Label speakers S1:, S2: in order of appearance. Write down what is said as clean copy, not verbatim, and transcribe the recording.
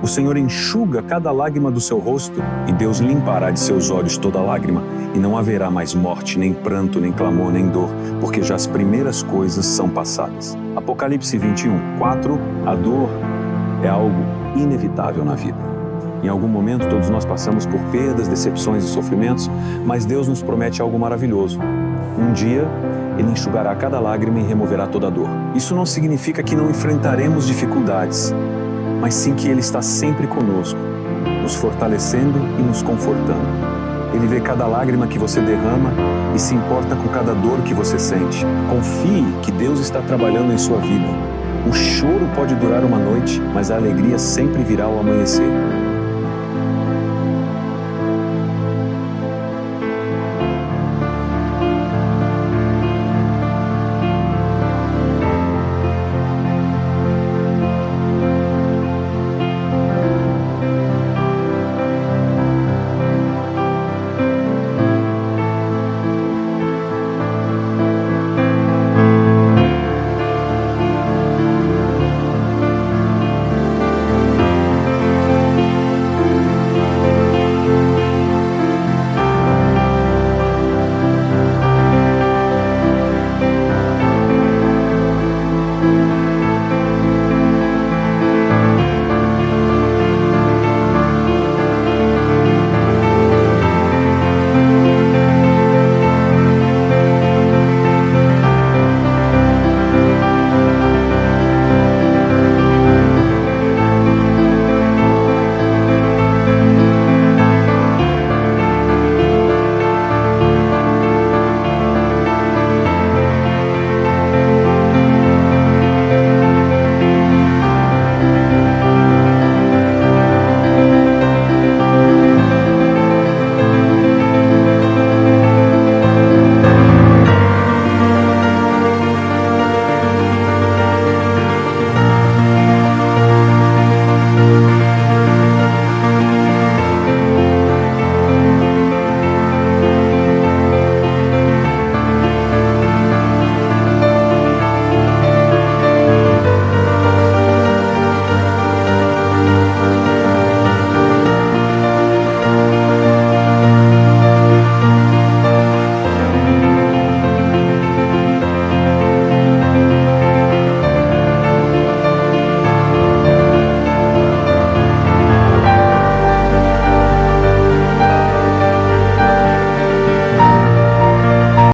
S1: O Senhor enxuga cada lágrima do seu rosto, e Deus limpará de seus olhos toda lágrima, e não haverá mais morte, nem pranto, nem clamor, nem dor, porque já as primeiras coisas são passadas. Apocalipse 21:4. A dor é algo inevitável na vida. Em algum momento todos nós passamos por perdas, decepções e sofrimentos, mas Deus nos promete algo maravilhoso. Um dia, Ele enxugará cada lágrima e removerá toda a dor. Isso não significa que não enfrentaremos dificuldades, mas sim que Ele está sempre conosco, nos fortalecendo e nos confortando. Ele vê cada lágrima que você derrama e se importa com cada dor que você sente. Confie que Deus está trabalhando em sua vida. O choro pode durar uma noite, mas a alegria sempre virá ao amanhecer.